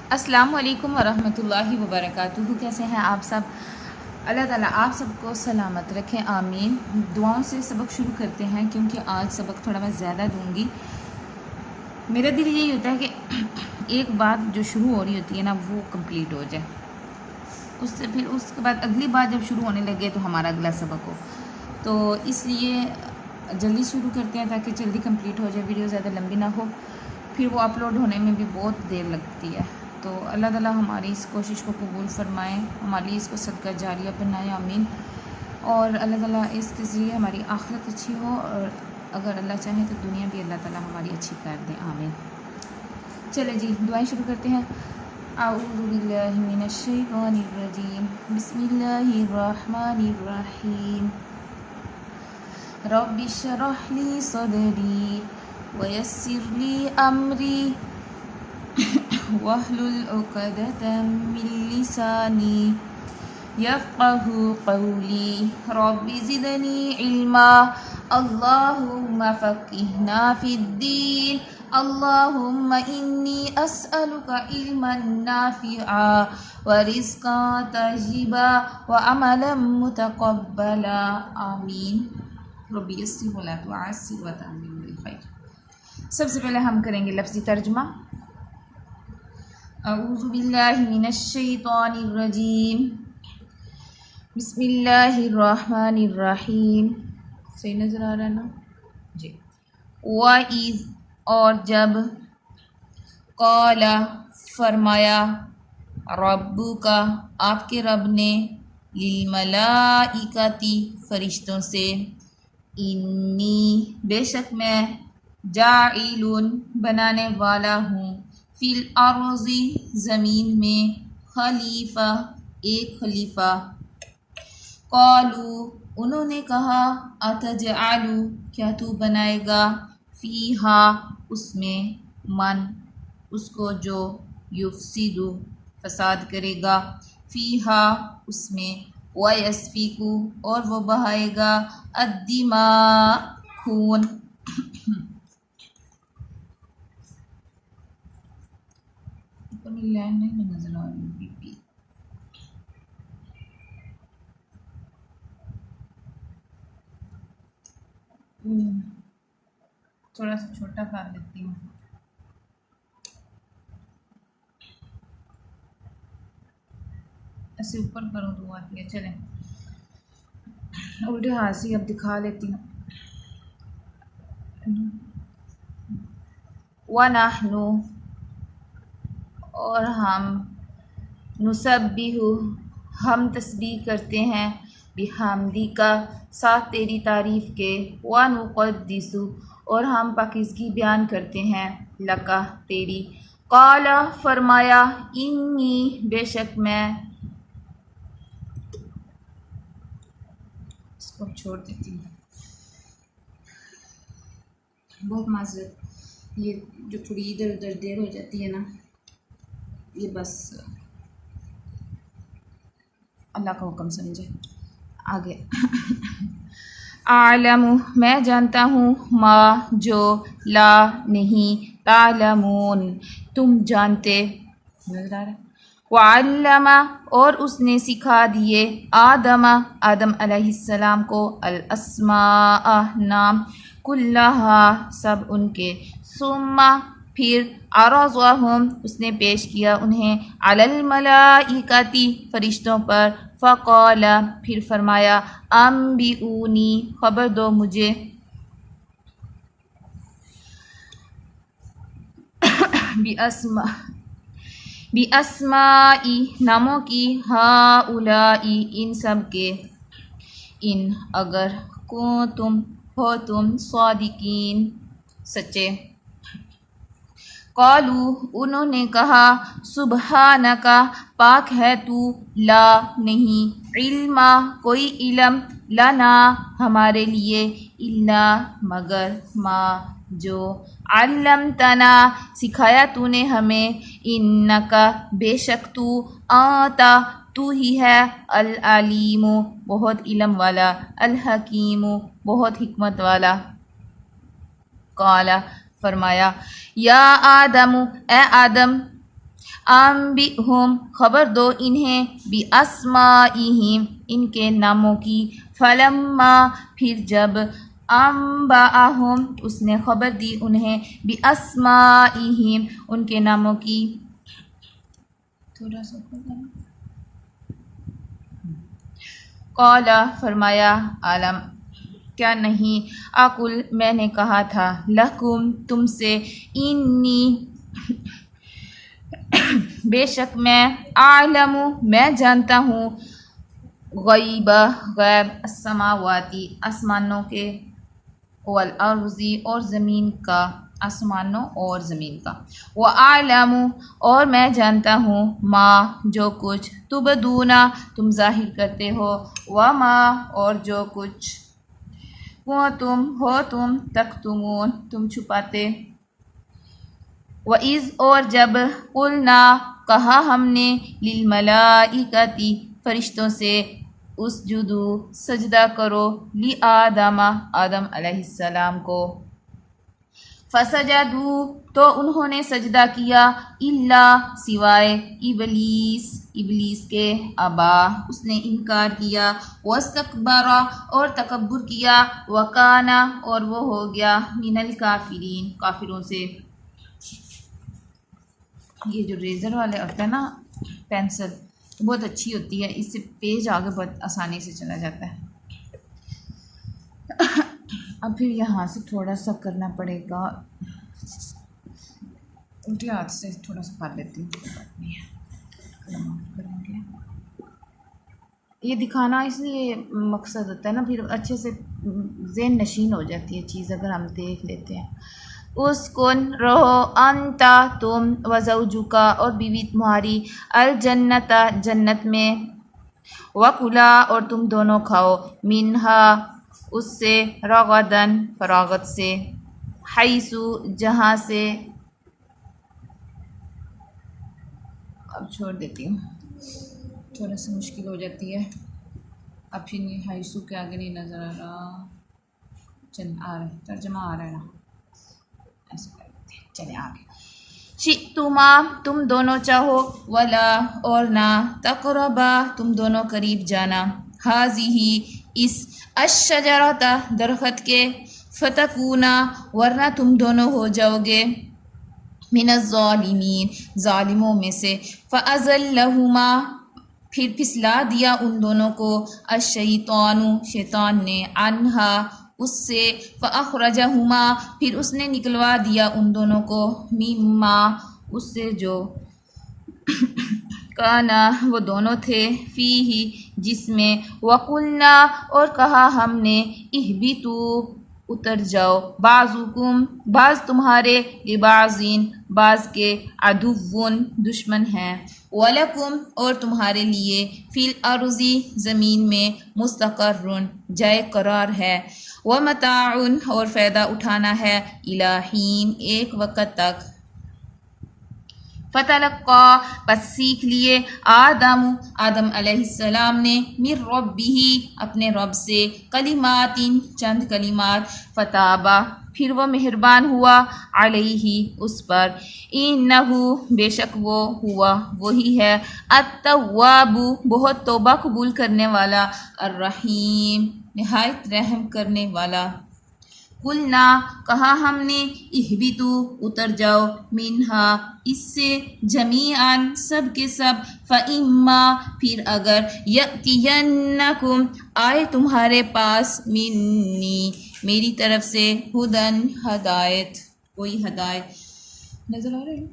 अस्सलामुअलैकुम वरहमतुल्लाहि वबरकातुहू। कैसे हैं आप सब? अल्लाह ताला आप सबको सलामत रखें, आमीन। दुआओं से सबक शुरू करते हैं क्योंकि आज सबक थोड़ा मैं ज़्यादा दूंगी। मेरा दिल यही होता है कि एक बात जो शुरू हो रही होती है ना वो कंप्लीट हो जाए, उससे फिर उसके बाद अगली बात जब शुरू होने लगे तो हमारा अगला सबक हो। तो इसलिए जल्दी शुरू करते हैं ताकि जल्दी कंप्लीट हो जाए, वीडियो ज़्यादा लंबी ना हो, फिर वो अपलोड होने में भी बहुत देर लगती है। तो अल्लाह ताला हमारी इस कोशिश को कबूल फ़रमाएँ, हमारे लिए इसको सदका जारिया बनाए, आमीन। और अल्लाह ताला इसके ज़रिए हमारी आखिरत अच्छी हो और अगर अल्लाह चाहे तो दुनिया भी अल्लाह ताला हमारी अच्छी कर दे, आमीन। चले जी, दुआएं शुरू करते हैं। अऊज़ु बिल्लाहि मिनश शैतानिर रजीम, बिस्मिल्लाहिर रहमानिर रहीम। रब्बि इश्रह ली सदरी वयस्सिर ली अमरी वहलुल उक़दतम मिन लिसानी यफ़क़हू क़ौली रब्बि ज़िदनी इल्मा अल्लाहुम्मा फ़क़्हिना फ़िद्दीन अल्लाहुम्मा इन्नी अस्अलुका इल्मन नाफ़िआ व रिज़्क़न तय्यिबा व अमलन मुतक़ब्बला, आमीन। रब्बि यस्सिर व ला तुअस्सिर व तम्मिम बिल खैर। सबसे पहले हम करेंगे लफ्ज़ी तर्जुमा। अऊज़ु बिल्लाहि मिनश शैतानिर रजीम, बिस्मिल्लाहिर रहमानिर रहीम। सही नज़र आ रहा है ना जी। वाइज़ और जब, क़ाला फरमाया, रब्बुका आपके रब ने, लिल मलाइकति फरिश्तों से, इन्नी बेशक मैं, जाइलुन बनाने वाला हूँ, फिल अर्ज़ी ज़मीन में, खलीफा एक खलीफा। क़ालू उन्होंने कहा, अतजअलु क्या तू बनाएगा, फ़ीहा उसमें, मन उसको जो, युफ़सिदु फसाद करेगा, फ़ीहा उसमें, व यस्फ़िकु और वो बहाएगा, अद्दिमा खून। नहीं नजर आ रही, थोड़ा सा छोटा कर लेती हूँ। ऐसे ऊपर करूँ तो आती है। चलें उल्टे हाथ से अब दिखा लेती हूँ। व नहनु और हम, नुसब्बिहु हम तस्बीह करते हैं, बिहम्दिका साथ तेरी तारीफ़ के, व नुक़द्दिसु और हम पाकीज़गी बयान करते हैं, लका तेरी। क़ाला फरमाया, इन्नी बेशक मैं, इसको छोड़ देती हूँ, बहुत माज़रत, ये जो थोड़ी इधर उधर देर हो जाती है ना, ये बस अल्लाह का हुक्म समझे। आगे आलमु मैं जानता हूँ, मा जो, ला नहीं, तालमून तुम जानते। नज़र आ रहा है। वअल्लमा और उसने सिखा दिए, आदमा आदम अलैहिस्सलाम को, अल अस्मा नाम, कुल्लहा सब उनके, सुम्मा फिर, अरज़अहुम उसने पेश किया उन्हें, अलल मलाइकति फरिश्तों पर, फ़क़ाला फिर फरमाया, अम्बिऊनी खबर दो मुझे, बिअस्माई नामों की, हाउलाई इन सब के, इन अगर को तुम हो तुम, सादिकीन सच्चे। क़ालू उन्होंने कहा, सुबहानका पाक है तू, ला नहीं, इल्मा कोई इल्म, लना हमारे लिए, इल्ला मगर, मा जो, अल्लमतना सिखाया तूने हमें, इन्नका बेशक तू, आता तू ही है, अल अलीमु बहुत इल्म वाला, अल हकीमु बहुत हिकमत वाला। क़ाला फरमाया, या आदमु ए आदम, अम्बिहुम खबर दो इन्हें बि अस्माइहिम इनके नामों की फलम्मा फिर जब अम्बाअहुम उसने खबर दी उन्हें बि अस्माइहिम उनके नामों की थोड़ा सा कौला फरमाया आलम क्या नहीं अकुल मैंने कहा था लकुम तुमसे इन्नी बेशक मैं आलमु मैं जानता हूँ गैब गैब अस्समावाती आसमानों के वल अर्ज़ी और ज़मीन का आसमानों और ज़मीन का व आलमु और मैं जानता हूँ माँ जो कुछ तुबदूना तुम जाहिर करते हो व माँ और जो कुछ वो तुम तख्तुमून तुम छुपाते व इज़ और जब कुलना कहा हमने लिल मलाइकती फरिश्तों से उसजुदू सजदा करो ली आदमा आदम अलैहिस्सलाम को फसजदू तो उन्होंने सजदा किया इल्ला सिवाय इबलीस के अबा उसने इनकार किया वस्तकबरा और तकब्बुर किया वकाना और वो हो गया मिनल काफिरीन काफिरों से। ये जो रेज़र वाले होते हैं ना पेंसिल बहुत अच्छी होती है इससे पेज आगे बहुत आसानी से चला जाता है। अब फिर यहाँ से थोड़ा सा करना पड़ेगा उल्टे हाथ से थोड़ा सा कर लेती हूँ करेंगे ये दिखाना इसलिए मकसद होता है ना फिर अच्छे से ज़हन नशीन हो जाती है चीज़ अगर हम देख लेते हैं। उसकुन रहो अंता तुम वज़ौजुका और बीवी तुम्हारी अल जन्नता जन्नत में वकुला और तुम दोनों खाओ मिन्हा उससे रगदन फरागत से हैसु जहाँ से अब छोड़ देती हूँ थोड़ा सा मुश्किल हो जाती है। अब फिर हैसु के आगे नहीं नज़र आ रहा चल आ रहा है तर्जमा आ रहा है ना ऐसे कर देते हैं चले आगे शितुमा तुम दोनों चाहो वला और ना तक़रबा तुम दोनों करीब जाना हाज़िही इस अश्शजरता दरख़त के फ़तकूना वरना तुम दोनों हो जाओगे मिनज़्ज़ालिमीन ज़ालिमों में से फ़अज़ल्लहुमा फिर फिसला दिया उन दोनों को अश्शैतानु शैतान ने अन्हा उससे फ़अख़रजहुमा फिर उसने निकलवा दिया उन दोनों को मिम्मा उससे जो काना वो दोनों थे फ़ीही जिसमें वकुलना और कहा हमने इहबितू उतर जाओ बाज़ुकुम बाज़ तुम्हारे लिबाज़िन बाज़ के अदुव्वुन दुश्मन हैं वलकुम और तुम्हारे लिए फ़िल अर्ज़ी ज़मीन में मुस्तक़र्रुन जाए करार है व मताउन और फ़ायदा उठाना है इलाहीन एक वक़्त तक फ़तलक़्क़ा बस सीख लिए आदम अलैहिस्सलाम ने मिर रब्बिही अपने रब से कलिमातिन चंद कलिमात फ़ताबा फिर वो मेहरबान हुआ अलैहि उस पर इन्नहु बेशक वो हुआ वही है अत्तव्वाबु बहुत तौबा कबूल करने वाला अर्रहीम निहायत रहम करने वाला। कुलना कहा हमने इहबितु उतर जाओ मिन्हा इससे जमीअन सब के सब फ़इम्मा फिर अगर यअतियन्नकुम आए तुम्हारे पास मिन्नी मेरी तरफ से हुदन हदायत कोई हदायत नज़र आ रहा है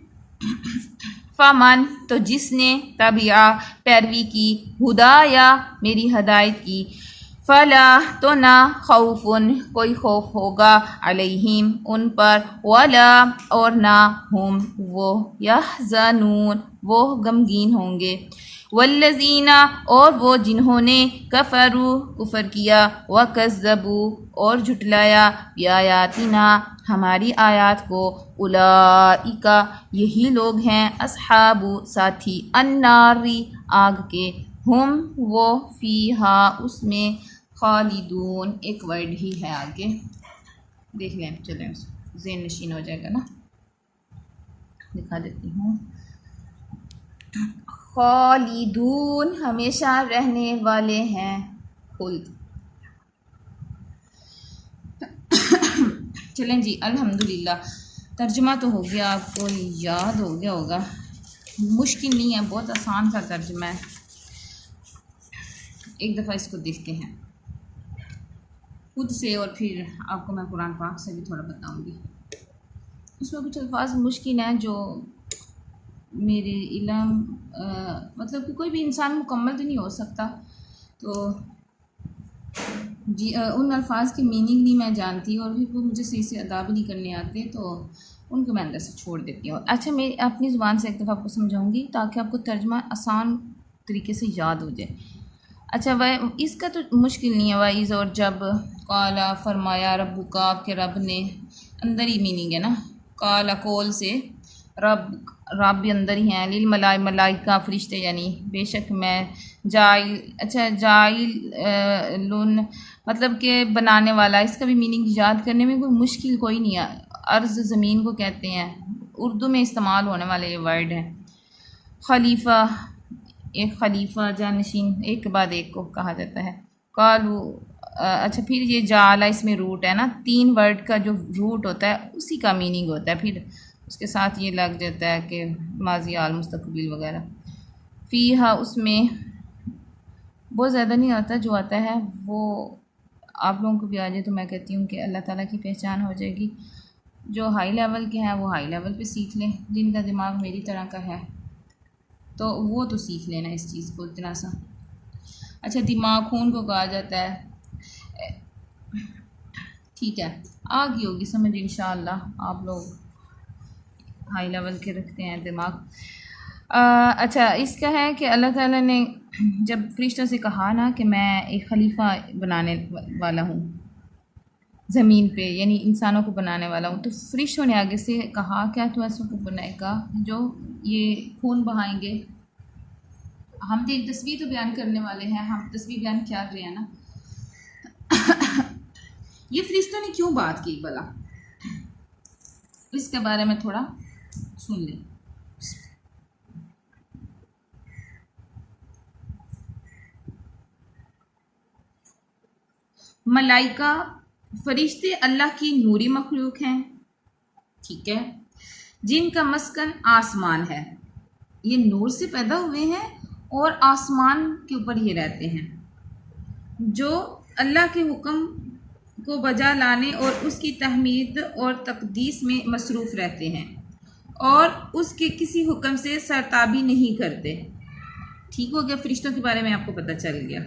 फ़मन तो जिसने तबिया पैरवी की हुदाया मेरी हदायत की फ़ला तो ना खौफुन कोई खौफ होगा अलैहिम उन पर वला और ना हुम वो यहज़नून वो गमगीन होंगे वल्लज़ीना और वो जिन्होंने कफ़रू कुफ़र किया व कज़्ज़बू और झुटलाया बिआयातिना हमारी आयात को उलाइका यही लोग हैं अस्हाबु साथी अन्नारी आग के हुम वो फ़ीहा उसमें खालिदून एक वर्ड ही है आगे देख लें चलें ज़हन नशीन हो जाएगा ना दिखा देती हूँ खालिदून हमेशा रहने वाले हैं, खुल्द। चलें जी, अल्हम्दुलिल्लाह तर्जुमा तो हो गया, आपको याद हो गया होगा। मुश्किल नहीं है, बहुत आसान सा तर्जुमा है। एक दफ़ा इसको देखते हैं खुद से, और फिर आपको मैं कुरान पाक से भी थोड़ा बताऊंगी। उसमें कुछ अल्फाज मुश्किल हैं जो मेरे इल्म मतलब कि कोई भी इंसान मुकम्मल तो नहीं हो सकता, तो जी उन अल्फाज की मीनिंग नहीं मैं जानती, और फिर वो मुझे सही से अदा भी नहीं करने आते, तो उनको मैं अंदर से छोड़ देती हूँ। अच्छा, मैं अपनी ज़ुबान से एक दफ़ा आपको समझाऊंगी ताकि आपको तर्जुमा आसान तरीके से याद हो जाए। अच्छा, वह इसका तो मुश्किल नहीं है। वाइज़ और जब काला फरमाया रब्बु का, आपके रब ने, अंदर ही मीनिंग है ना, काला कोल से रब, रब भी अंदर ही हैं। लिल मलाइका फरिश्ते, यानी बेशक मैं जाइल, अच्छा जाइल लुन मतलब के बनाने वाला। इसका भी मीनिंग याद करने में कोई मुश्किल कोई नहीं है। अर्ज़ ज़मीन को कहते हैं, उर्दू में इस्तेमाल होने वाले ये वर्ड हैं। खलीफा, एक खलीफा जानशीन, एक के बाद एक को कहा जाता है। कालू, अच्छा फिर ये जाला, इसमें रूट है ना, 3 वर्ड का जो रूट होता है उसी का मीनिंग होता है, फिर उसके साथ ये लग जाता है कि माजी आल मुस्तकबिल वगैरह। फ़ीहा, उसमें बहुत ज़्यादा नहीं आता, जो आता है वो आप लोगों को भी आ जाए तो मैं कहती हूँ कि अल्लाह ताला की पहचान हो जाएगी। जो हाई लेवल के हैं वो हाई लेवल पे सीख लें, जिनका दिमाग मेरी तरह का है तो वो तो सीख लेना इस चीज़ को इतना सा। अच्छा, दिमाग खून को कहा जाता है, ठीक है, आ गई होगी समझ इंशाअल्लाह। आप लोग हाई लेवल के रखते हैं दिमाग। अच्छा, इसका है कि अल्लाह ताला ने जब फरिश्तों से कहा ना कि मैं एक खलीफा बनाने वाला हूँ ज़मीन पे, यानी इंसानों को बनाने वाला हूँ, तो फरिश्तों ने आगे से कहा क्या तू ऐसों को बनाएगा जो ये खून बहाएंगे। हम तो एक तस्वीर तो बयान करने वाले हैं, हम तस्वीर बयान क्या रहे हैं ना। ये फरिश्तों ने क्यों बात की भला, इसके बारे में थोड़ा सुन लें। मलाइका, फरिश्ते अल्लाह की नूरी मखलूक हैं, ठीक है, जिनका मस्कन आसमान है। ये नूर से पैदा हुए हैं और आसमान के ऊपर ये रहते हैं, जो अल्लाह के हुक्म को बजा लाने और उसकी तहमीद और तकदीस में मसरूफ़ रहते हैं, और उसके किसी हुक्म से सरताबी नहीं करते। ठीक हो गया, फरिश्तों के बारे में आपको पता चल गया।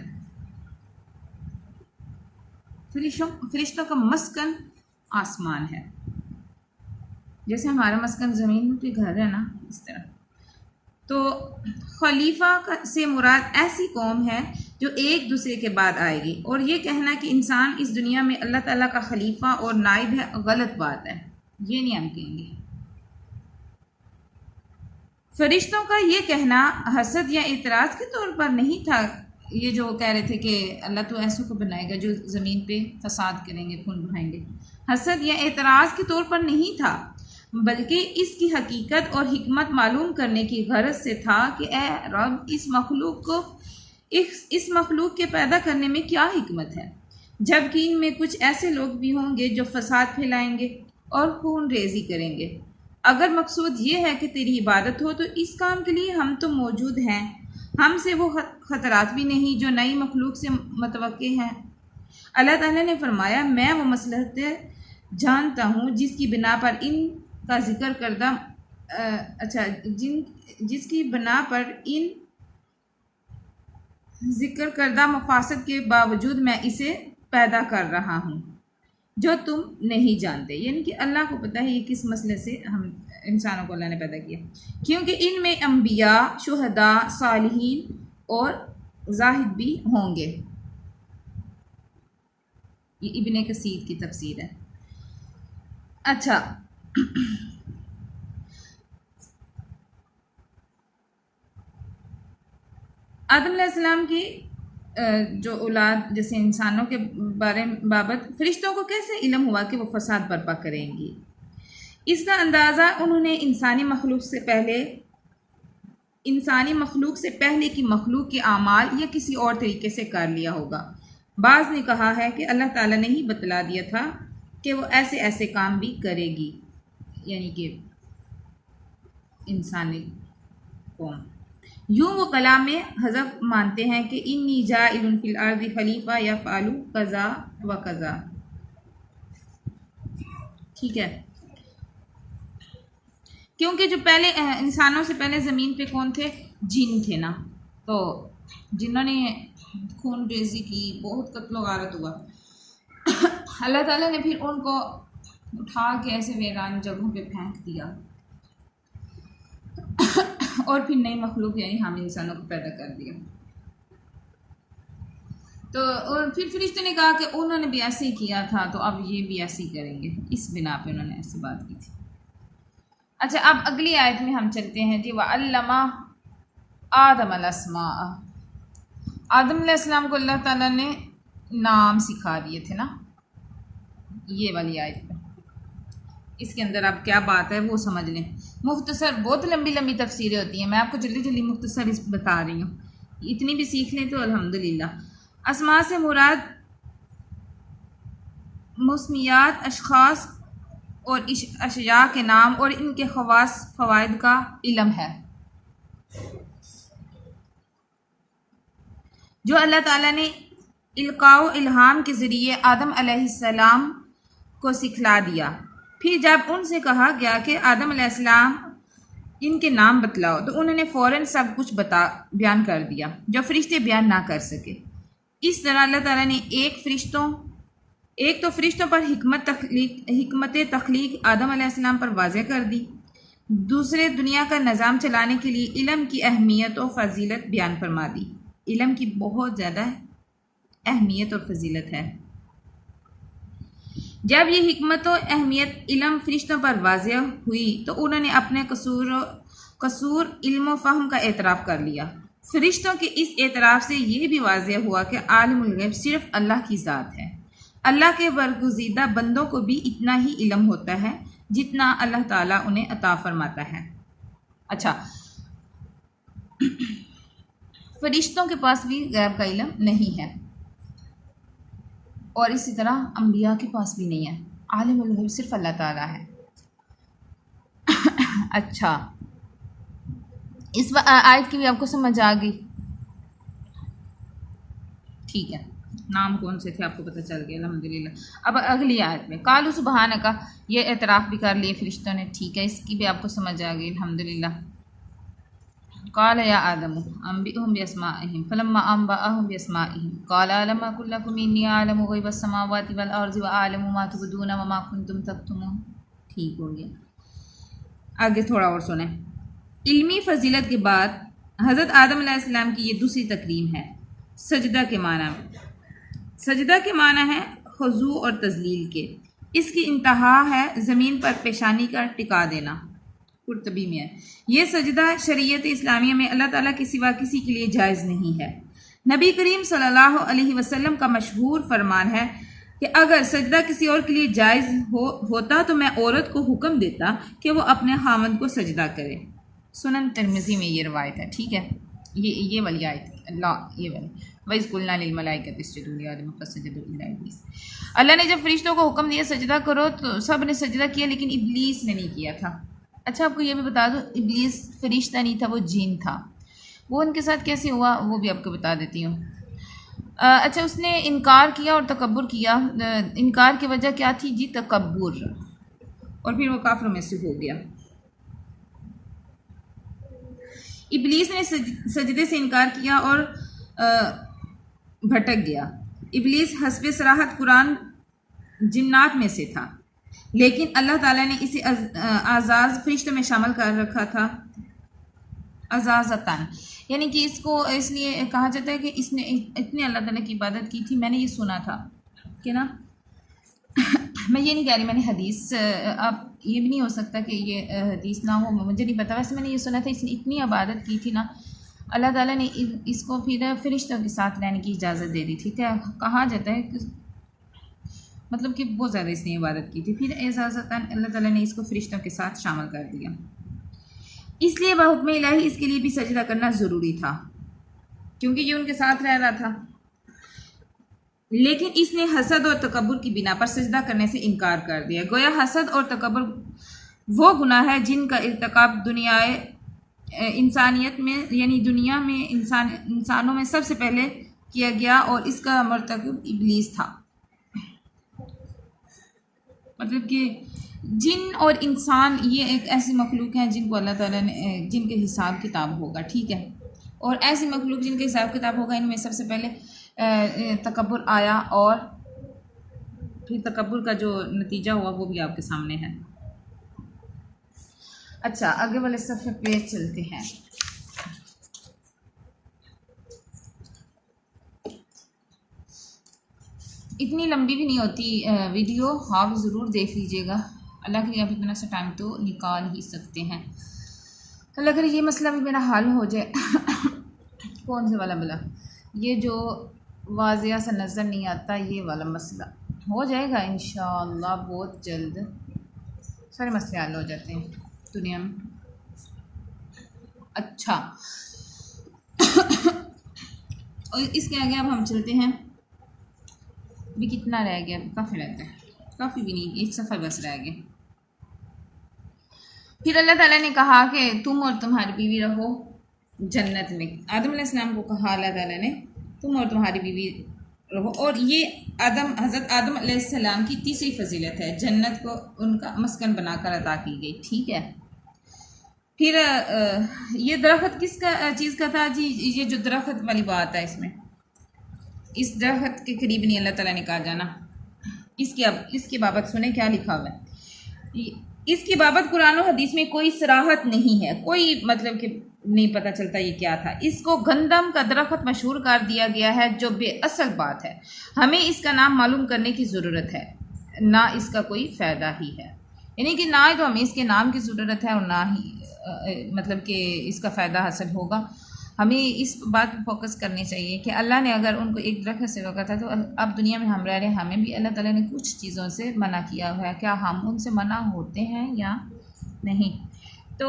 फरिश्तों का मस्कन आसमान है, जैसे हमारा मस्कन ज़मीन पे घर है ना, इस तरह। तो खलीफा से मुराद ऐसी कौम है जो एक दूसरे के बाद आएगी, और ये कहना कि इंसान इस दुनिया में अल्लाह ताला का खलीफा और नाइब है गलत बात है, ये नहीं हम कहेंगे। फरिश्तों का ये कहना हसद या इतराज़ के तौर पर नहीं था, ये जो कह रहे थे कि अल्लाह तो ऐसों को बनाएगा जो ज़मीन पे फसाद करेंगे, खून बहाएंगे। हसद या एतराज़ के तौर पर नहीं था, बल्कि इसकी हकीकत और हिकमत मालूम करने की गरज से था कि ए रब, इस मखलूक के पैदा करने में क्या हिकमत है, जबकि इनमें कुछ ऐसे लोग भी होंगे जो फसाद फैलाएंगे और खून रेजी करेंगे। अगर मकसूद ये है कि तेरी इबादत हो तो इस काम के लिए हम तो मौजूद हैं, हमसे वो ख़तरात भी नहीं जो नई मखलूक से मतवक्के हैं। अल्लाह ताला ने फरमाया, मैं वो मसलहत जानता हूँ जिसकी बिना पर इनका जिक्र करदा जिसकी बिना पर इन जिक्र करदा मफासद के बावजूद मैं इसे पैदा कर रहा हूँ जो तुम नहीं जानते। यानी कि अल्लाह को पता है ये किस मसले से हम इंसानों को अल्लाह ने पैदा किया, क्योंकि इनमें अम्बिया, शुहदा, सालिहीन और जाहिद भी होंगे। ये इब्ने कसीर की तफसीर है। अच्छा, आदम अलैहिस्सलाम की जो औलाद जैसे इंसानों के बाबत फरिश्तों को कैसे इल्म हुआ कि वो फसाद बर्पा करेंगी, इसका अंदाज़ा उन्होंने इंसानी मखलूक से पहले इंसानी मखलूक से पहले की मखलूक के आमाल या किसी और तरीके से कर लिया होगा। बाज़ ने कहा है कि अल्लाह ताला ने ही बतला दिया था कि वो ऐसे ऐसे काम भी करेगी, यानी कि इंसानी कौम। यूँ वो कलाम में हज़फ मानते हैं कि इन्नी जाइलुन फिल अर्दि खलीफा या फ़ालू कज़ा व कज़ा। ठीक है, क्योंकि जो पहले इंसानों से पहले ज़मीन पे कौन थे? जिन थे ना, तो जिन्होंने खून रेजी की, बहुत कत्लो गारत हुआ। अल्लाह ताला ने फिर उनको उठा के ऐसे वीरान जगहों पे फेंक दिया और फिर नई मखलूक यानी हम इंसानों को पैदा कर दिया। तो और फिर फरिश्ते ने कहा कि उन्होंने भी ऐसे ही किया था, तो अब ये भी ऐसे ही करेंगे। इस बिना पे उन्होंने ऐसी बात की थी। अच्छा, अब अगली आयत में हम चलते हैं जी। वअल्लमा आदम अलस्मा, आदम अलैहिस्सलाम को अल्लाह ताला ने नाम सिखा दिए थे ना, ये वाली आयत में। इसके अंदर अब क्या बात है वो समझ लें। मुख्तसर, बहुत लंबी लंबी तफसीरें होती हैं, मैं आपको जल्दी जल्दी मुख्तसर इस बता रही हूँ। इतनी भी सीख लें तो अल्हम्दुलिल्लाह। अस्मा से मुराद मुस्मियात, अशखास और अशिया के नाम और इनके खवास फ़वाइद का इल्म है, जो अल्लाह ताला ने इल्काओ इल्हाम के ज़रिए आदम अलैहिस्सलाम को सिखला दिया। फिर जब उनसे कहा गया कि आदम अलैहिस्सलाम इनके नाम बतलाओ, तो उन्होंने फ़ौरन सब कुछ बयान कर दिया जो फरिश्ते बयान ना कर सके। इस तरह अल्लाह ताला ने एक तो फरिश्तों पर हिकमत तख्लीक आदम अलैहिस्सलाम पर वाज़ेह कर दी, दूसरे दुनिया का निज़ाम चलाने के लिए इल्म की अहमियत और फजीलत बयान फरमा दी। इल्म की बहुत ज़्यादा अहमियत और फजीलत है। जब ये हिकमत और अहमियत इल्म फरिश्तों पर वाज़ेह हुई तो उन्होंने अपने कसूर इल्म फ़हम का एतराफ़ कर लिया। फरिश्तों के इस एतराफ़ से ये भी वाज़ेह हुआ कि आलिमुल गैब सिर्फ़ अल्लाह की ज़ात है। अल्लाह के बरगुज़ीदा बंदों को भी इतना ही इल्म होता है जितना अल्लाह ताला उन्हें अता फरमाता है। अच्छा, फरिश्तों के पास भी गैब का इल्म नहीं है और इसी तरह अंबिया के पास भी नहीं है। आलिमुल गैब सिर्फ अल्लाह ताला है। अच्छा, इस आयत की भी आपको समझ आ गई? ठीक है, नाम कौन से थे आपको पता चल गया, अल्हम्दुलिल्लाह। अब अगली आयत में कालू सुबहान का, ये एतराफ़ भी कर लिए फरिश्तों ने, ठीक है, इसकी भी आपको समझ आ गई, अल्हम्दुलिल्लाह। काल या आदम अम्बिहुम बिअस्माइहिम फलम्मा अम्बअहुम बिअस्माइहिम काल अलम अकुल लकुम इन्नी अअलमु गैबस समावाति वल अर्ज़ि व अअलमु मा तुबदून व मा कुंतुम तक्तुमून। ठीक हो गया। आगे थोड़ा और सुने। इल्मी फजीलत के बाद हज़रत आदम अलैहिस्सलाम की ये दूसरी तकरीम है सजदा के माना में। सजदा के माना है खुजू और तजलील के। इसकी इंतहा है ज़मीन पर पेशानी का टिका देना। कुर्तबी में है ये सजदा शरीयत इस्लामिया में अल्लाह ताला के सिवा किसी के लिए जायज़ नहीं है। नबी करीम सल्लल्लाहु अलैहि वसल्लम का मशहूर फरमान है कि अगर सजदा किसी और के लिए जायज़ होता तो मैं औरत को हुक्म देता कि वो अपने खामद को सजदा करे। सुनन तिरमिज़ी में ये रवायत है। ठीक है, ये वाली आयत अल्लाह ये वाली वइज़कुल्ना लिल मलाइकति इसजुदू लिआदम फसजदू इल्ला इब्लीस। अल्लाह ने जब फरिश्तों को हुक्म दिया सजदा करो तो सब ने सजदा किया, लेकिन इब्लीस ने नहीं किया था। अच्छा, आपको ये भी बता दूं, इब्लीस फरिश्ता नहीं था, वो जीन था। वो उनके साथ कैसे हुआ वो भी आपको बता देती हूँ। अच्छा, उसने इनकार किया और तकब्बुर किया। इनकार की वजह क्या थी जी? तकब्बुर, और फिर वो काफिरों में से हो गया। इब्लीस ने सजदे से इनकार किया और भटक गया। इब्लीस हस्बे सराहत कुरान जिन्नात में से था, लेकिन अल्लाह ताला ने इसे आज़ाज़ फरिश्तों में शामिल कर रखा था, अज़ाज़तन, यानी कि इसको इसलिए कहा जाता है कि इसने इतनी अल्लाह ताला की इबादत की थी। मैंने ये सुना था कि ना मैं ये नहीं कह रही मैंने हदीस, अब ये भी नहीं हो सकता कि ये हदीस ना हो, मुझे नहीं पता। वैसे मैंने ये सुना था इसने इतनी इबादत की थी ना, अल्लाह ताला ने इसको फिर फरिश्तों के साथ रहने की इजाज़त दे दी थी। क्या कहा जाता है कि मतलब कि बहुत ज़्यादा इसने इबादत की थी। फिर एजाज़तन अल्लाह ताला ने इसको फरिश्तों के साथ शामिल कर दिया। इसलिए बहुक्म इलाही इसके लिए भी सजदा करना ज़रूरी था, क्योंकि ये उनके साथ रह रहा था। लेकिन इसने हसद और तकब्बुर की बिना पर सजदा करने से इनकार कर दिया। गोया हसद और तकब्बुर वो गुनाह है जिनका इर्तिकाब इंसानियत में यानी दुनिया में इंसानों में सबसे पहले किया गया और इसका मर्तकब इब्लीस था। मतलब कि जिन और इंसान ये एक ऐसी मखलूक हैं जिनको अल्लाह ताला ने जिनके हिसाब किताब होगा, ठीक है। और ऐसी मखलूक जिनके हिसाब किताब होगा, इनमें सबसे पहले तकब्बुर आया और फिर तकब्बुर का जो नतीजा हुआ वो भी आपके सामने है। अच्छा, आगे वाले सफ़े पे चलते हैं। इतनी लंबी भी नहीं होती वीडियो, आप ज़रूर देख लीजिएगा। अल्लाह के लिए आप इतना सा टाइम तो निकाल ही सकते हैं। अल्लाह करे ये मसला भी मेरा हल हो जाए। कौन से वाला भला, ये जो वाज़िया सा नज़र नहीं आता, ये वाला मसला हो जाएगा इंशाअल्लाह बहुत जल्द। सारे मसले हल हो जाते हैं दुनिया में। अच्छा और इसके आगे अब हम चलते हैं। अभी कितना रह गया? काफ़ी रहता है, काफ़ी भी नहीं, एक सफ़र बस रह गया। फिर अल्लाह ताला ने कहा कि तुम और तुम्हारी बीवी रहो जन्नत में। आदम अलैहिस्सलाम को कहा अल्लाह ताला ने तुम और तुम्हारी बीवी रहो, और ये हज़रत आदम अलैहिस्सलाम की तीसरी फजीलत है, जन्नत को उनका मस्कन बनाकर अता की गई, ठीक है। फिर ये दरख्त किसका चीज़ का था जी? ये जो दरख्त वाली बात है, इसमें इस दरख्त के करीब नहीं अल्लाह ताला ने कहा जाना। इसकी बाबत सुने क्या लिखा हुआ है। इसकी बाबत कुरान और हदीस में कोई सराहत नहीं है, कोई मतलब कि नहीं पता चलता ये क्या था। इसको गंदम का दरख्त मशहूर कर दिया गया है, जो बेअसल बात है। हमें इसका नाम मालूम करने की ज़रूरत है, ना इसका कोई फ़ायदा ही है। यानी कि ना ही तो हमें इसके नाम की ज़रूरत है और ना ही मतलब कि इसका फ़ायदा हासिल होगा। हमें इस बात पर फोकस करनी चाहिए कि अल्लाह ने अगर उनको एक दरख्त से रोका था, तो अब दुनिया में हम रह रहे हैं, हमें भी अल्लाह ताला ने कुछ चीज़ों से मना किया हुआ है। क्या हम उनसे मना होते हैं या नहीं? तो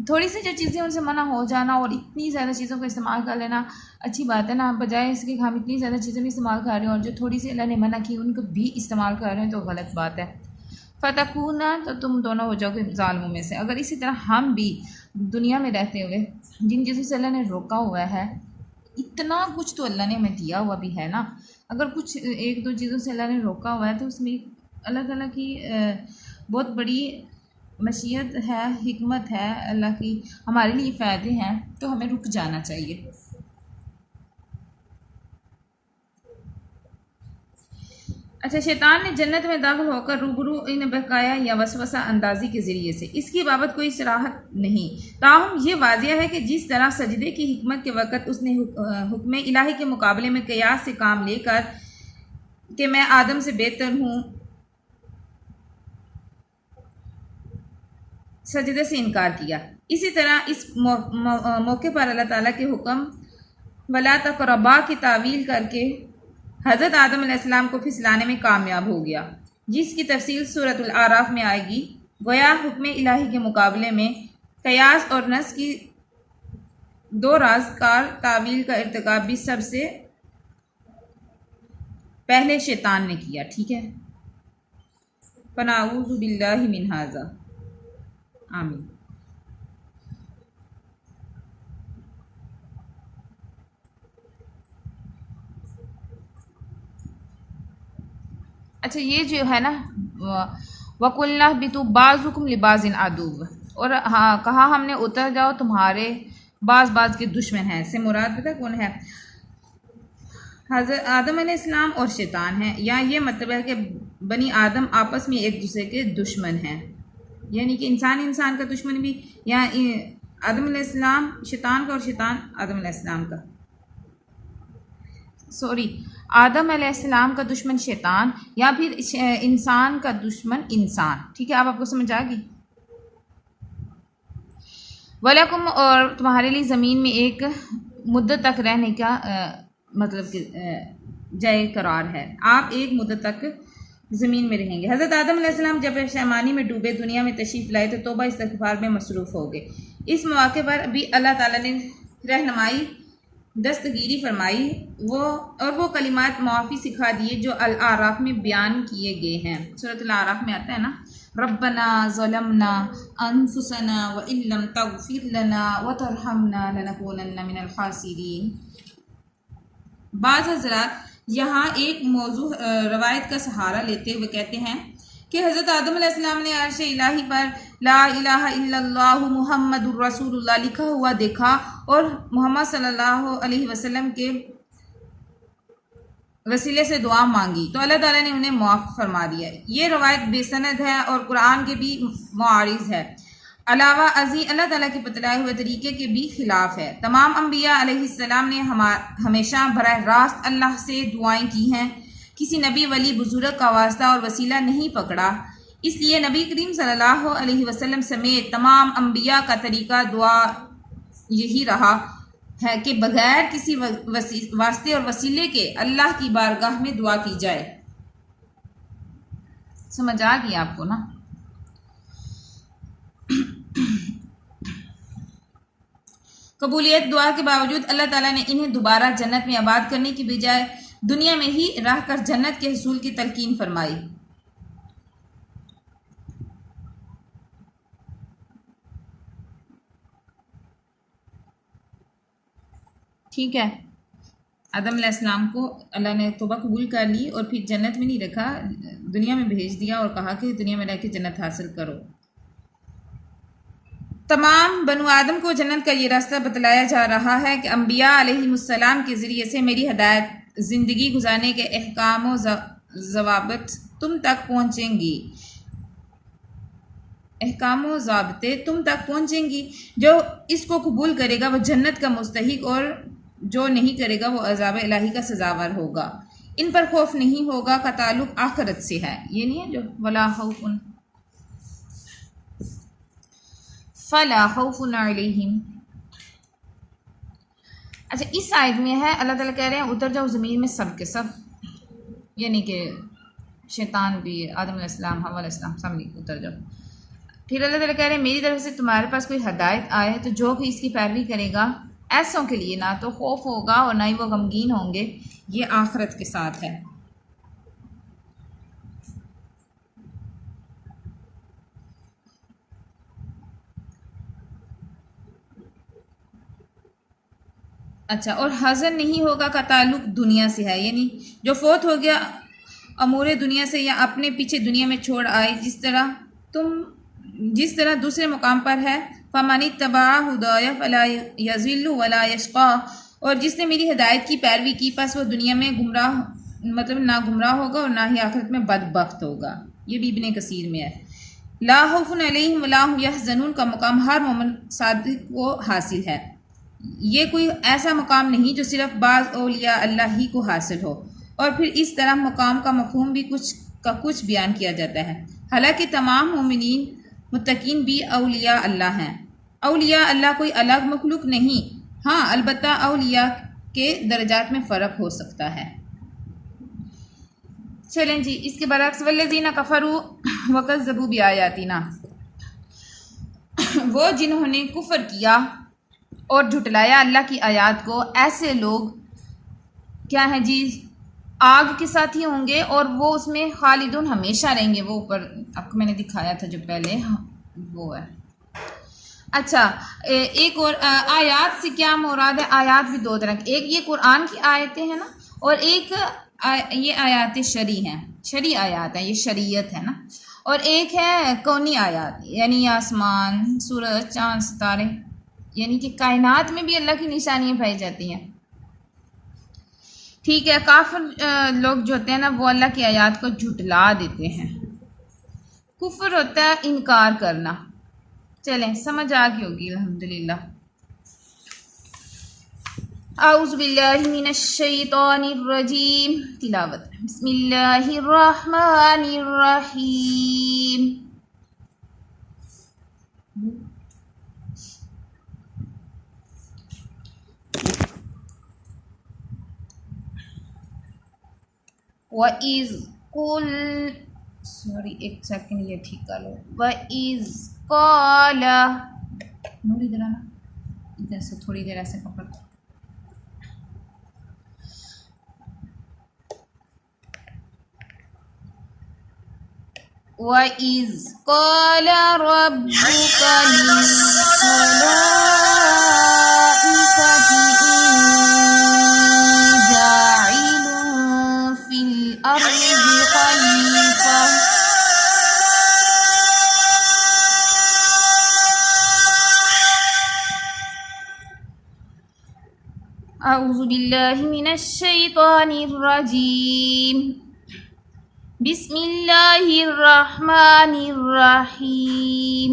थोड़ी सी जो चीज़ें उनसे मना हो जाना और इतनी ज़्यादा चीज़ों को इस्तेमाल कर लेना अच्छी बात है ना, बजाय इसके हम इतनी ज़्यादा चीज़ें भी इस्तेमाल कर रहे हैं और जो थोड़ी सी अल्लाह ने मना की उनको भी इस्तेमाल कर रहे हैं, तो गलत बात है। फ़तकूना, तो तुम दोनों हो जाओगे ज़ालिमों में से। अगर इसी तरह हम भी दुनिया में रहते हुए जिन चीज़ों से अल्लाह ने रोका हुआ है, इतना कुछ तो अल्लाह ने हमें दिया हुआ भी है ना, अगर कुछ एक दो चीज़ों से अल्लाह ने रोका हुआ है तो उसमें अल्लाह ताला की बहुत बड़ी मशीयत है, हिकमत है अल्लाह की, हमारे लिए फ़ायदे हैं, तो हमें रुक जाना चाहिए। अच्छा, शैतान ने जन्नत में दाखिल होकर रूबरू इन बकाया या वसवसा अंदाजी के ज़रिए से, इसकी बाबत कोई सराहत नहीं। ताहम ये वाजिया है कि जिस तरह सजदे की हिकमत के वक़्त उसने हुक्म इलाही के मुकाबले में क़यास से काम लेकर कि मैं आदम से बेहतर हूँ, सजदे से इनकार किया, इसी तरह इस मौके पर अल्लाह ताला के हुक्म वला तक़रबा की तावील करके हज़रत आदम अलैहिस्सलाम को फिसलाने में कामयाब हो गया, जिसकी तफसील सूरतुल आराफ में आएगी। गोया हुक्म इलाही के मुकाबले में क़यास और नस की दो राज़कार तावील का इर्तिकाब भी सबसे पहले शैतान ने किया, ठीक है। फनाऊज़ु बिल्लाहि मिन हाज़ा, आमीन। अच्छा, ये जो है ना वकुल्ला बितु बाज़ुकुम लिबाज़िन आदुव, और हाँ कहा हमने उतर जाओ तुम्हारे बाज़ के दुश्मन हैं, से मुराद पता कौन है? हज़रत आदम अलैहिस्सलाम और शैतान हैं। या ये मतलब है कि बनी आदम आपस में एक दूसरे के दुश्मन हैं, यानी कि इंसान का दुश्मन भी, या आदम अलैहिस्सलाम शैतान का और शैतान आदम अलैहिस्सलाम का, सॉरी, आदम अलैहिस्सलाम का दुश्मन शैतान या फिर इंसान का दुश्मन इंसान, ठीक है। अब आपको समझ आ गई। वलकुम, और तुम्हारे लिए ज़मीन में एक मुद्दत तक रहने का मतलब कि जय करार है, आप एक मुद्दत तक ज़मीन में रहेंगे। हज़रत आदम अलैहिस्सलाम जब शैमानी में डूबे दुनिया में तशरीफ़ लाए तो तौबा इस्तग़फ़ार में मसरूफ़ हो गए। इस मौके पर भी अल्लाह ताला ने रहनुमाई दस्तगीरी फरमाई वो कलिमात मुआफ़ी सिखा दिए जो अल आराफ में बयान किए गए हैं। सूरत अल आराफ में आता है ना, रब्बना ज़लमना अनफुसना व इल्लम तग़फिर लना व तरहमना लनकूनन्ना मिनल खासिरीन। बाज़ हज़रात यहाँ एक मौजू रवायत का सहारा लेते हुए कहते हैं कि हज़रत आदम अलैहिस्सलाम ने अर्श इलाही पर ला इलाहा इल्लल्लाहु मुहम्मदुर रसूलुल्लाह लिखा हुआ देखा और मोहम्मद सल्लल्लाहु अलैहि वसल्लम के वसीले से दुआ मांगी तो अल्लाह ताला ने उन्हें मुआफ़ फरमा दिया। ये रवायत बेसनद है और कुरान के भी मुआरिज़ है। अलावा अजी अल्लाह ताला के बतलाए हुए तरीके के भी खिलाफ है। तमाम अम्बिया अलैहिस्सलाम ने हमेशा बराह रास्त अल्लाह से दुआएं की हैं, किसी नबी वली बुजुर्ग का वास्ता और वसीला नहीं पकड़ा। इसलिए नबी करीम सल्लल्लाहु अलैहि वसल्लम समेत तमाम अम्बिया का तरीका दुआ यही रहा है कि बगैर किसी वास्ते और वसीले के अल्लाह की बारगाह में दुआ की जाए। समझ आ गई आपको ना? कबूलियत दुआ के बावजूद अल्लाह ताला ने इन्हें दोबारा जन्नत में आबाद करने की बजाय दुनिया में ही रहकर जन्नत के हसूल की तलकीन फरमाई। ठीक है, आदम अलैहिस्सलाम को अल्लाह ने तौबा कबूल कर ली और फिर जन्नत में नहीं रखा, दुनिया में भेज दिया और कहा कि दुनिया में रह के जन्नत हासिल करो। तमाम बनु आदम को जन्नत का ये रास्ता बतलाया जा रहा है कि अम्बिया अलैहिमुस्सलाम के ज़रिए से मेरी हदायत, ज़िंदगी गुजारने के अहकाम व ज़वाबित तुम तक पहुँचेंगी। अहकाम व ज़ाबिते तुम तक पहुँचेंगी। जो इसको कबूल करेगा वह जन्नत का मुस्तहिक और जो नहीं करेगा वो अज़ाब इलाही का सज़ावर होगा। इन पर खौफ नहीं होगा का ताल्लुक़ आखिरत से है। ये नहीं है जो वला खौफुन फला खौफुन अलैहिम। अच्छा, इस आयत में है अल्लाह ताला कह रहे हैं उतर जाओ ज़मीन में सब के सब, यानी कि शैतान भी, आदम अलैहिस्सलाम, हव्वा अलैहिस्सलाम सब उतर जाओ। फिर अल्लाह ताला कह रहे हैं मेरी तरफ से तुम्हारे पास कोई हदायत आए तो जो कि इसकी पैरवी करेगा ऐसों के लिए ना तो खौफ होगा और ना ही वो गमगीन होंगे। ये आखिरत के साथ है। अच्छा, और हज़न नहीं होगा का ताल्लुक़ दुनिया से है, यानी जो फोत हो गया अमूरे दुनिया से या अपने पीछे दुनिया में छोड़ आए, जिस तरह दूसरे मुकाम पर है फमन इत्तबा हुदाया फला यज़िल्लु वला यशक़ा, और जिसने मेरी हिदायत की पैरवी की बस वो दुनिया में गुमराह मतलब ना गुमराह होगा और ना ही आखिरत में बदबख्त होगा। ये भी इब्ने कसीर में है। ला खौफुन अलैहिम वला हुम यहज़नून का मुकाम हर मोमिन सादिक को हासिल है। ये कोई ऐसा मुकाम नहीं जो सिर्फ बाज़ औलिया अल्लाह ही को हासिल हो। और फिर इस तरह मुकाम का मफ़हूम भी कुछ बयान किया जाता है। हालांकि तमाम मोमिनीन मुत्तकीन भी औलिया अल्लाह हैं। औलिया अल्लाह कोई अलग मखलूक नहीं, हाँ अलबत्ता औलिया के दर्जात में फ़र्क हो सकता है। चलें जी, इसके बरक्स वल्लज़ीना कफ़रू वकज़्ज़बू बिआयातिना, वो जिन्होंने कुफ़र किया और झुटलाया अल्लाह की आयात को, ऐसे लोग क्या हैं जी, आग के साथ ही होंगे और वो उसमें खालिदुन हमेशा रहेंगे। वो ऊपर आपको मैंने दिखाया था जो पहले, वो है। अच्छा, एक और आयात से क्या मुराद है? आयात भी दो तरह की, एक ये कुरान की आयतें हैं ना, और एक ये आयात शरी हैं, शरी आयात हैं, ये शरीयत है ना, और एक है कौनी आयात, यानी आसमान, सूरज, चाँद, सितारे, यानी कि कायनात में भी अल्लाह की निशानियाँ पाई जाती हैं। ठीक है, काफिर लोग जो होते हैं ना वो अल्लाह की आयात को झुटला देते हैं। कुफ्र होता है इनकार करना। चलें, समझ आ गई होगी अल्हम्दुलिल्लाह। औज़ु बिल्लाहि मिनश शैतानिर रजीम। तिलावत बिस्मिल्लाहिर रहमानिर रहीम। वइज़ कुल, सॉरी एक सेकंड ये ठीक कर लो। वइज़ क़ाला नूर इधर आना, इधर से थोड़ी देर ऐसे पकड़। वइज़ क़ाल रब्बुका लिल-मलाइकति इन्नी जाइलुन फिल अर्ज़ि खलीफा। अऊज़ु बिल्लाहि मिनश शैतानिर रजीम। बिस्मिल्लाहिर्रहमानिर्रहीम।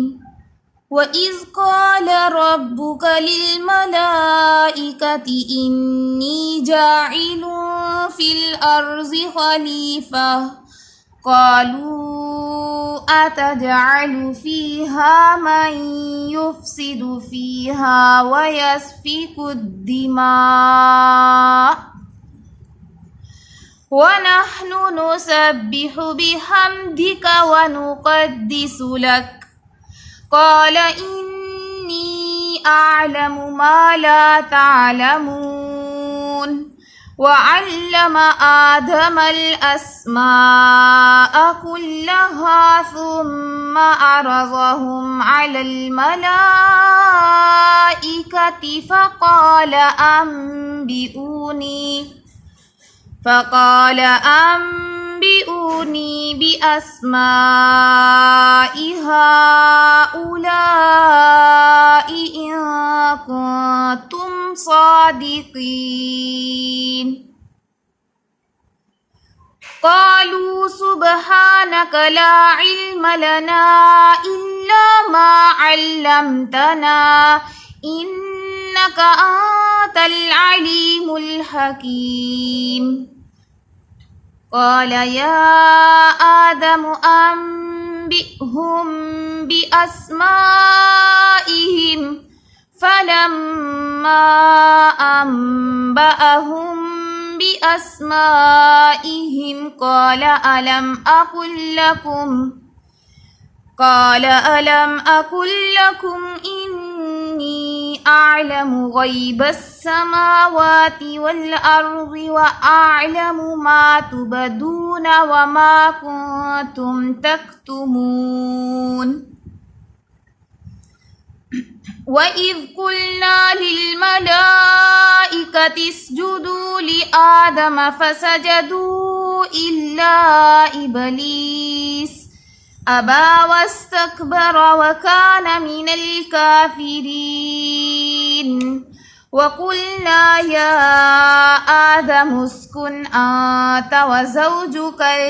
वइज़ क़ाल रब्बुका लिल-मलाइकति इन्नी जाइलुन फिल अर्ज़ि खलीफा। क़ालू अतजअलु फ़ीहा मन युफ़्सिदु फ़ीहा व यस्फ़िकुद्दिमा व नहनु नुसब्बिहु बिहम्दिका व नुक़द्दिसु लक। क़ाल इन्नी अअलमु मा ला तअलमून। वअल्लम आदमल अस्माअ कुल्लहा सुम्मा अरज़हुम अलल मलाइकति फ़क़ाल अम्बिऊनी बिअस्माइ हाउलाइ इन कुन्तुम सादिक़ीन। क़ालू सुब्हानक ला इल्म लना इल्ला मा अल्लमतना इन्नका अंतल अलीमुल हकीम। क़ाल या आदम अम्बिअहुम बिअस्माइहिम फलम्मा अम्बअहुम बिअस्माइहिम क़ाल अलम अक़ुल लकुम इन्नी अअलमु ग़ैबस समावाति वल अर्ज़ि व अअलमु मा तुबदून व मा कुन्तुम तक्तुमून। वइज़ क़ुल्ना लिल-मलाइकति इसजुदू लिआदम फसजदू इल्ला इब्लीस अबा वस्तकबर व कान मिनल काफिरीन। वक़ुल्ना या आदम उस्कुन अंत वज़ौजुकल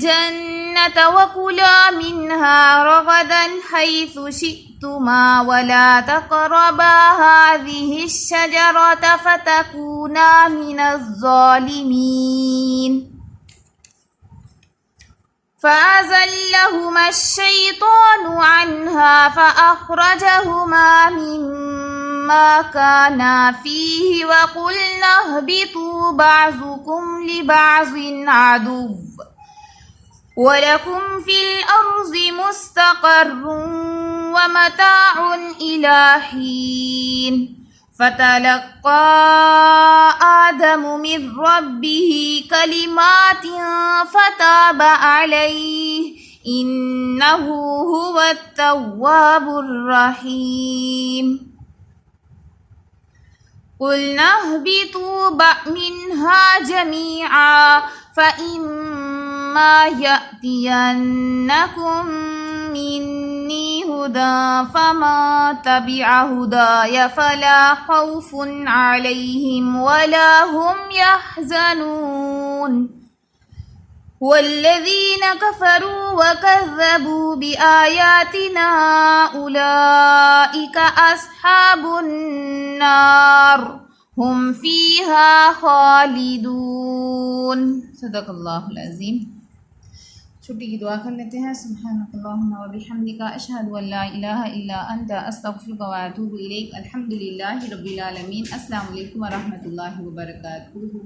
जन्नत वकुला मिन्हा रगदन हैथु शि'तुमा वला तक़रबा हाज़िहिश शजरत फ़तकूना मिनज़ ज़ालिमीन। फ़अज़ल्लहुमा अश-शैतानु अन्हा फ़अख़रजहुमा मिम्मा काना फ़ीहि वक़ुल्ना ihबितू बअज़ुकुम लिबअज़िन अदुव्व वलकुम फ़िल अर्ज़ि मुस्तक़र्रुन व मताउन इला हीन। फ़तलक़्क़ा आदम मिन रब्बिही कलिमातिन फ़ताब अलैहि इन्नहु हुवत तव्वाबुर रहीम। क़ुल्ना ihबितू मिन्हा जमीआ फ़इम्मा यअतियन्नकुम मिन्नी हुदा फमन तबिअ हुदाय फला खौफुन अलैहिम वला हुम यहज़नून। वल्लज़ीन कफ़रू वकज़्ज़बू बिआयातिना उलाइका अस्हाबुन नार हुम फ़ीहा खालिदून। सदक़ल्लाहुल अज़ीम। छुट्टी की दुआ कर लेते हैं। सुब्हानकल्लाहुम्मा व बिहम्दिका अशहदु अल्ला इलाहा इल्ला अंता अस्तग़फिरुका व अतूबु इलैक। अल्हम्दुलिल्लाहि रब्बिल आलमीन। अस्सलामु अलैकुम व रहमतुल्लाहि व बरकातुहू।